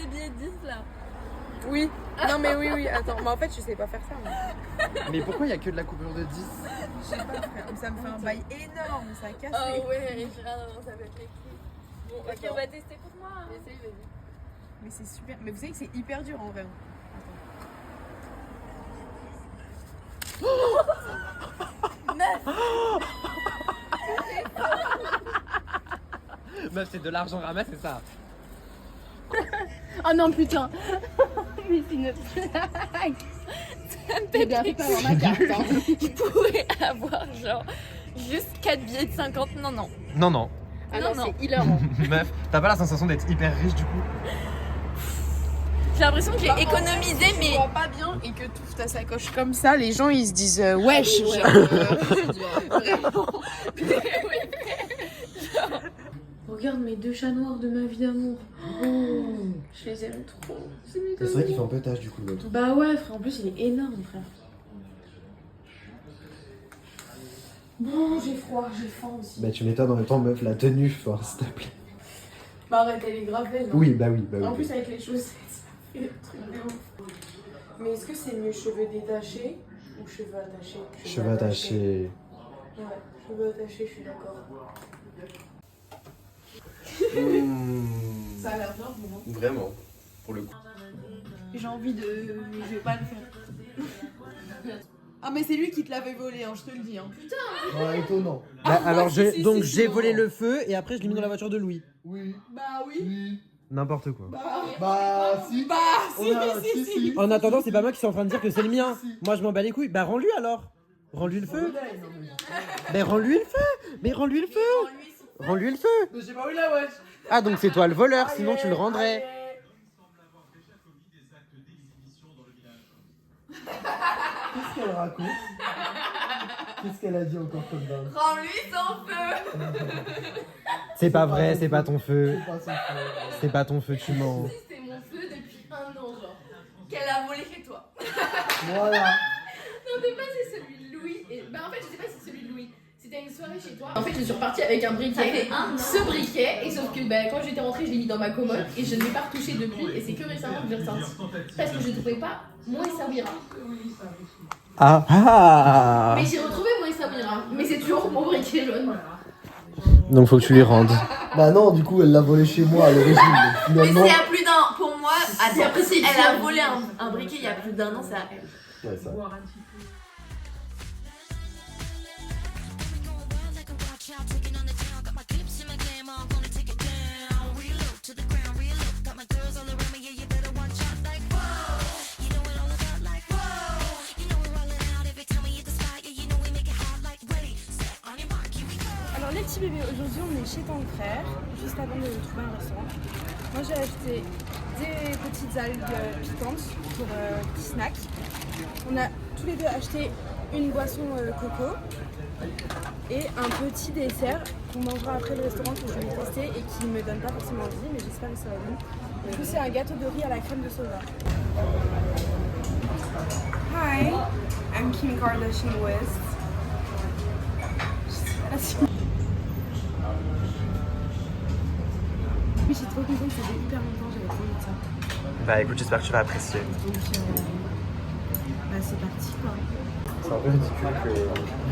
des billets de 10 là. Oui. Non mais oui, attends. Mais en fait, je sais pas faire ça. Moi. Mais pourquoi il y a que de la coupure de 10? Je sais pas, frère. Ça me fait un bail énorme, ça casse. Oh ouais, non, ça va être écrit. Bon, ok, on va tester pour moi. Essaye, vas-y. Mais c'est super. Mais vous savez que c'est hyper dur en vrai. Meuf, c'est de l'argent ramassé, ça. Oh non, putain. Mais c'est une blague. Ça me fait bien pas avoir ma carte. Hein. Je pourrais avoir genre juste 4 billets de 50. Non. Non. Ah non, c'est hilarant. Meuf, t'as pas la sensation d'être hyper riche du coup? J'ai l'impression que j'ai économisé, Si mais. tu vois pas bien et que tu ouvres ta sacoche comme ça, les gens ils se disent wesh, genre, vraiment. Regarde mes 2 chats noirs de ma vie d'amour. Oh, je les aime trop. C'est mes C'est vrai qu'il fait un peu tâche du coup l'autre. Bah ouais, frère, en plus il est énorme, frère. Bon, j'ai froid, j'ai faim aussi. Bah tu m'étonnes en même temps meuf la tenue, enfin s'il te plaît. Bah arrête, elle est grave belle. Hein. Oui, bah oui. En plus avec les chaussettes, ça fait le truc de ouf. Mais est-ce que c'est mieux cheveux détachés ou cheveux attachés? Cheveux attachés. Ouais, cheveux attachés, je suis d'accord. Ça a l'air bien, bon. Vraiment, pour le coup. J'ai envie de... Mais je vais pas le faire. Ah mais c'est lui qui te l'avait volé, hein, je te le dis. Hein. Ouais, étonnant. alors si, donc si, j'ai non. volé le feu et après je l'ai mis dans la voiture de Louis. Oui. Bah oui. N'importe quoi. Bah si. Si. En attendant, c'est pas moi qui suis en train de dire que c'est le mien. Moi je m'en bats les couilles. Bah rends-lui alors. Rends-lui le feu. Mais rends-lui le feu. Mais rends-lui le feu. Rends-lui le feu. Je sais pas où il est, wesh. Ah donc c'est toi le voleur, sinon tu le rendrais. Qu'est-ce qu'elle raconte? Qu'est-ce qu'elle a dit encore comme dingue? Rends-lui son feu. C'est pas vrai, c'est pas ton feu. C'est pas son frère. C'est pas ton feu, tu mens. C'est mon feu depuis 1 an, genre. Qu'elle a volé chez toi. Voilà. Non, mais pas c'est celui de Louis. Et... Bah en fait, je sais pas si c'est celui de Louis. C'était une soirée chez toi. En fait, je suis repartie avec un briquet. Ce briquet, et sauf que bah, quand j'étais rentrée, je l'ai mis dans ma commode et je ne l'ai pas retouché depuis. Et c'est que récemment que je l'ai ressorti. Parce que je ne trouvais pas mon Essaouira. Ah. Mais j'ai retrouvé mon Essaouira. Mais c'est toujours mon briquet jaune. Donc faut que tu lui rendes. Bah non, du coup, elle l'a volé chez moi à l'origine. Mais Mais finalement. c'est à plus d'un. Pour moi, après, si elle a volé un briquet il y a plus d'1 an, c'est à elle. Ouais, ça. Alors les petits bébés, aujourd'hui on est chez ton frère, juste avant de trouver un restaurant. Moi j'ai acheté des petites algues piquantes pour petit snack. On a tous les deux acheté une boisson coco et un petit dessert qu'on mangera après le restaurant que je vais tester et qui me donne pas forcément envie, mais j'espère que ça va bien. Du coup c'est un gâteau de riz à la crème de soja. Hi, I'm Kim Kardashian West. Oui, j'ai trop contente, ça fait hyper longtemps, j'avais trop envie de ça. Bah écoute, j'espère que tu vas apprécier. Donc, bah c'est parti quoi. C'est un peu ridicule que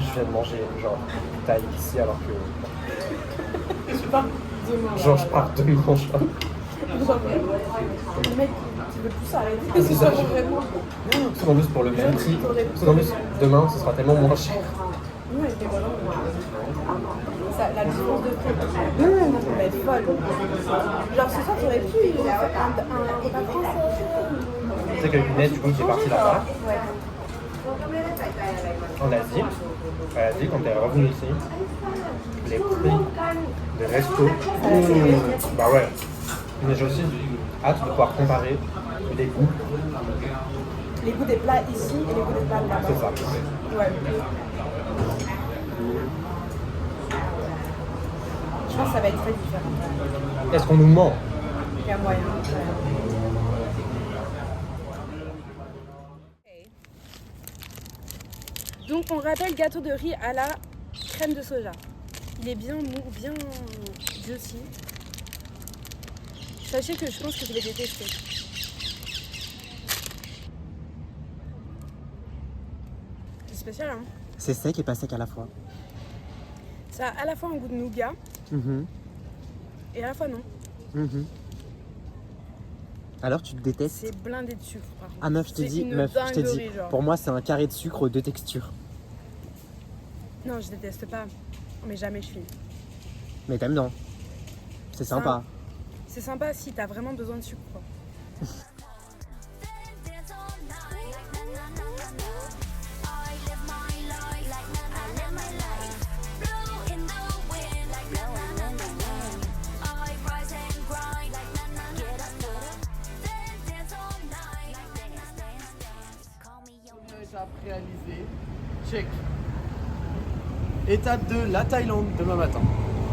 je viens de manger genre taille ici alors que. Tu pars demain. Genre je pars demain. Genre, le mec, tu veux plus arrêter. C'est ça. Vraiment. C'est en plus pour le même prix. C'est en plus demain ce sera tellement moins cher. Ouais, mais voilà. Ça, la différence de prix. Non, mais elle est folle. Genre, ce soir, tu aurais pu faire un repas français. Tu sais que Lunette du coup qui est partie là-bas Ouais. en Asie, elle a dit quand elle est revenue ici, les prix des restos. Bah ouais. Mais j'ai aussi hâte de pouvoir comparer les goûts. Les goûts des plats ici et les goûts des plats là-bas. C'est ça. Ouais. Je pense que ça va être très différent. Est-ce qu'on nous ment? Il y a moyen. Donc on rappelle gâteau de riz à la crème de soja. Il est bien mou, bien juicy. Sachez que je pense que je vais détester. C'est spécial, hein. C'est sec et pas sec à la fois. Ça a à la fois un goût de nougat et à la fois non. Alors tu te détestes? C'est blindé de sucre par contre. Ah meuf, je t'ai dit, meuf, je t'ai dit. dinguerie, genre. Pour moi, c'est un carré de sucre aux 2 textures. Non, je déteste pas. Mais jamais je finis. Mais t'aimes bien. C'est sympa. C'est sympa si t'as vraiment besoin de sucre, quoi. Étape réalisée. Check. Étape 2, la Thaïlande, demain matin.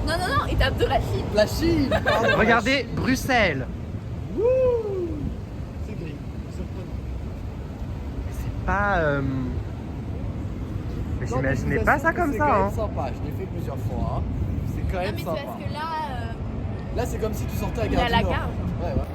Non, étape 2, la Chine. La Chine, pardon. Regardez, Bruxelles. Wouh. C'est gris, surprenant. C'est pas... Mais Non, j'imaginais je vous pas assure ça que comme c'est ça, quand hein. même sympa, je l'ai fait plusieurs fois. Hein. C'est quand même sympa. là. Là, c'est comme si tu sortais à On est Gare à du la Nord. gare. Ouais, ouais.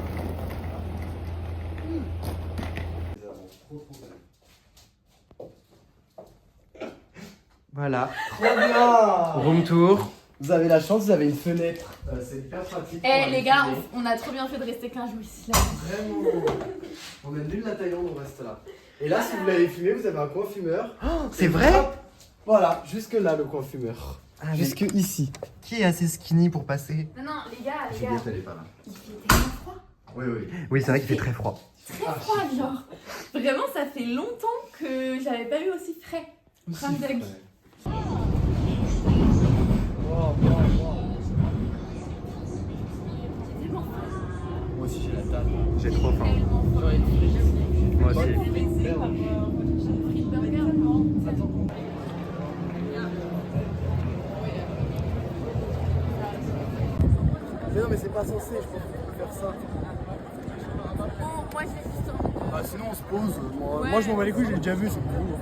Voilà. Trop bien. Room tour. Vous avez la chance, vous avez une fenêtre. C'est hyper pratique. pour aller Les gars, fumer. on a trop bien fait de rester 15 jours ici. Là. Vraiment. On aime nul la Thaïlande, on reste là. Et là, si vous voulez aller fumer, vous avez un coin fumeur. C'est Et vrai? hop, voilà, jusque là le coin fumeur. Ah, Jusque ici. Qui est assez skinny pour passer? Non, les gars, Juliette, elle est pas là. il fait tellement froid. Oui, oui. Oui, c'est vrai qu'il fait très froid. Très froid, genre. Vraiment, ça fait longtemps que j'avais pas eu aussi frais. Comme de- Moi aussi, j'ai la table. J'ai trop faim. Moi aussi. Mais non, mais c'est pas censé, je pense qu'on peut faire ça. Moi, j'ai juste Bah, sinon, on se pose. Moi je m'en bats les couilles, j'ai déjà vu, c'est cool.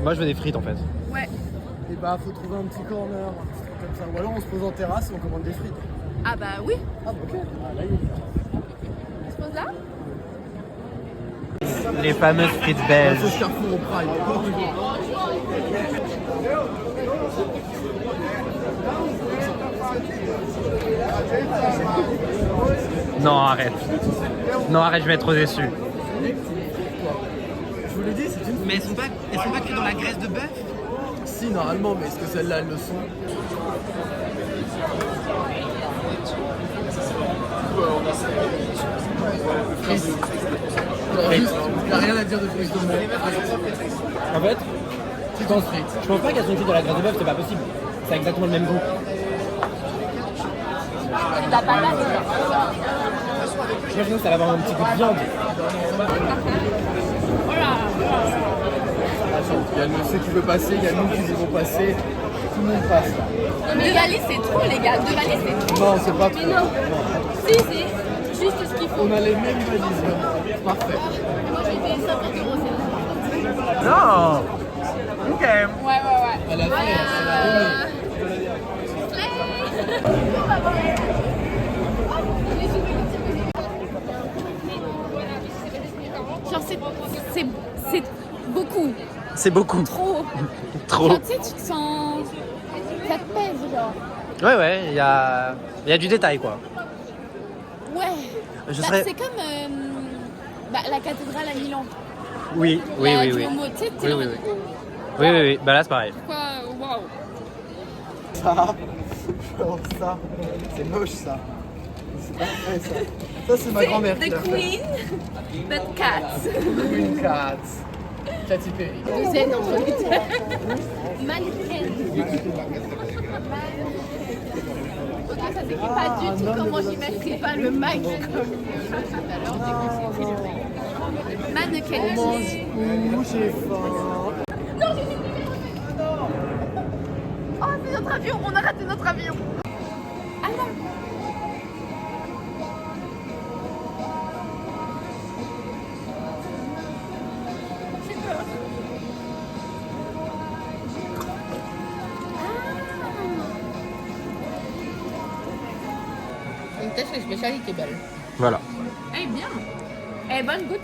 Moi, je veux des frites en fait. Et bah, faut trouver un petit corner, un petit truc comme ça. Ou alors, on se pose en terrasse et on commande des frites. Ah bah oui. Ah, bah, ok. Ah, là, il est. On se pose là. Les fameuses frites belges. C'est Carrefour au Pride. Non, arrête. Non, arrête, je vais être trop déçu. Je vous l'ai dit, c'est une. Mais elles sont pas cuites dans la graisse de bœuf? Si, normalement, mais est-ce que celles-là, elles le sont? Il n'y a rien à dire de plus de moi. En fait, je pense pas qu'elles sont cuites dans la graisse de bœuf, c'est pas possible. C'est exactement le même goût. La patate. J'imagine que ça va avoir un petit goût de viande. Il y a le ceux qui veut passer, il y a nous qui vont passer. Tout le monde passe là. Deux valises, c'est trop, les gars. Deux valises, c'est trop. Non, c'est pas trop. Mais non. Si, c'est juste ce qu'il faut. On a les mêmes valises. Parfait. Moi, j'ai payé 50 €. Non. Ok. Ouais. Elle a fait, elle a donné. Genre, c'est beaucoup. C'est beaucoup. Trop. Trop. Genre, tu sais, tu te sens. Ça te pèse, genre. Ouais, il y a du détail quoi. Ouais. Je Bah, serais... c'est comme la cathédrale à Milan. Oui. La Duomo, tu sais, t'es Oui. Bah là, c'est pareil. Quoi, waouh. Ça, genre ça, c'est moche ça. C'est pas vrai ça. Ça c'est ma grand-mère qui The l'a fait. Queen, but cats. Queen Cat. Katy Perry. Douzaine entre les deux. Mannequin. Ça s'écrit pas du tout comment j'imaginerais pas le Mac comme tout à l'heure, du coup c'est écrit le Mac. Mannequin. On mange où j'ai faim. Oh, c'est notre avion, on a raté notre avion. Ah non. J'ai peur. teste les spécialités belges. Voilà. Elle est bien. Elle est bonne, goûte.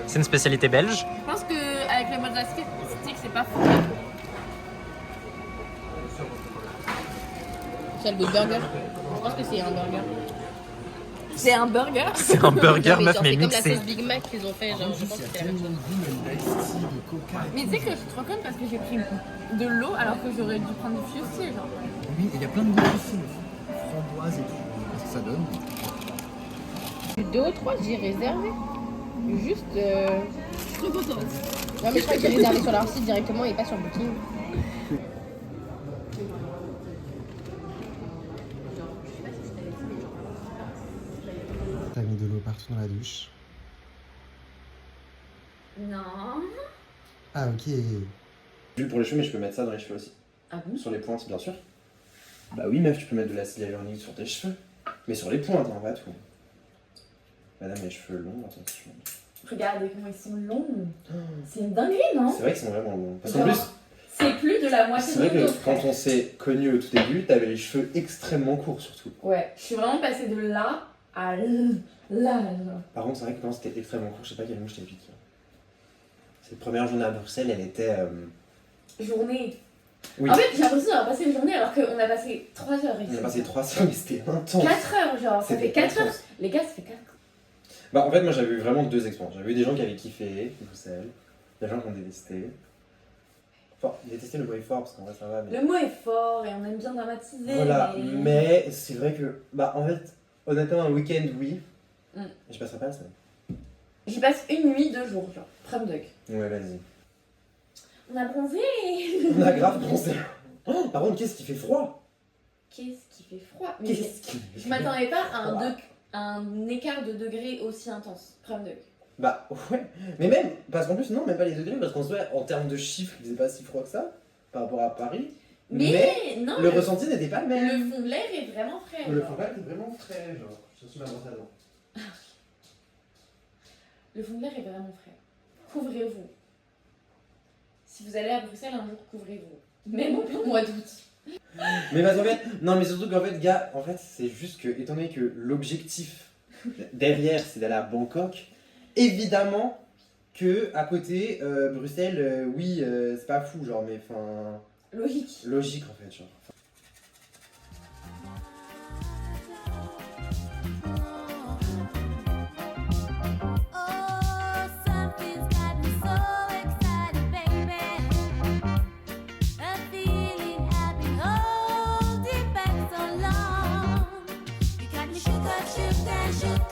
C'est une spécialité belge. Je pense qu'avec le mode stick, c'est pas fou. C'est le goût de burger. Je pense que c'est un burger. C'est un burger. C'est un burger, Non, meuf, genre, mais c'est comme mixé. la sauce Big Mac qu'ils ont fait. Genre, je pense que c'est la même chose. Mais tu sais que je suis trop conne parce que j'ai pris de l'eau alors que j'aurais dû prendre du fiocier. Genre. Oui, il y a plein de goûts ici. Framboise et tout. Qu'est-ce que ça donne? 2 ou 3, j'ai réservé. Juste. Trop contente. Non, mais je crois que j'ai réservé sur leur site directement et pas sur Booking. T'as mis de l'eau partout dans la douche. Non. Ah, ok. L'huile pour les cheveux, mais je peux mettre ça dans les cheveux aussi. Ah bon? Sur les pointes, bien sûr. Bah oui, meuf, tu peux mettre de l'acide hyaluronique sur tes cheveux. Mais sur les pointes, hein, pas tout. Madame, les cheveux longs, attention. Regardez comment ils sont longs. C'est une dinguerie, non? C'est vrai qu'ils sont vraiment longs. Parce qu'en plus, C'est plus de la moitié c'est de vrai mon dos, que quand frère. on s'est connus au tout début, t'avais les cheveux extrêmement courts surtout. Ouais, je suis vraiment passée de là à là. Genre. Par contre, c'est vrai que quand c'était extrêmement court, je sais pas quel mot je t'ai piqué. Cette première journée à Bruxelles, elle était. Journée. Oui. En fait, j'ai l'impression d'avoir passé une journée alors qu'on a passé 3 heures ici. On a passé 3 semaines, mais c'était intense. 4 heures, genre. Ça C'était fait 4 heures. intense. Les gars, ça fait 4 heures. Bah, en fait, moi j'avais eu vraiment 2 expériences. J'avais eu des gens qui avaient kiffé Bruxelles, des gens qui ont détesté. Enfin, détester le mot est fort parce qu'en vrai ça va. Mais... Le mot est fort et on aime bien dramatiser. Voilà, mais c'est vrai que, bah en fait, honnêtement, un week-end, oui. Je passerai pas la semaine. J'y passe une nuit, 2 jours, genre. Prom dog. Ouais, vas-y. On a bronzé. On a grave bronzé. Oh, par contre, qu'est-ce qui fait froid? Qu'est-ce qui fait froid? Mais Qu'est-ce qui fait je m'attendais pas à froid? un écart de degrés aussi intense. Prom dog. Bah ouais, mais même, parce qu'en plus, non, même pas les degrés, parce qu'en soit, en termes de chiffres, il faisait pas si froid que ça, par rapport à Paris. Mais non, le ressenti n'était pas le même. le fond de l'air est vraiment frais. Le genre. fond d'air était vraiment frais, genre. Je suis ma brosse à dents. Le fond de l'air est vraiment frais. Couvrez-vous. Si vous allez à Bruxelles un jour, couvrez-vous. Même au plein mois d'août. Mais parce qu'en fait, non, mais surtout qu'en fait, gars, en fait, c'est juste que, étant donné que l'objectif derrière, c'est d'aller à Bangkok, évidemment que à côté, Bruxelles, oui, c'est pas fou, genre, mais enfin. Logique. Logique en fait, genre. Oh, something's got me so excited, baby. A feeling I've been holding back so long. You got me shook up,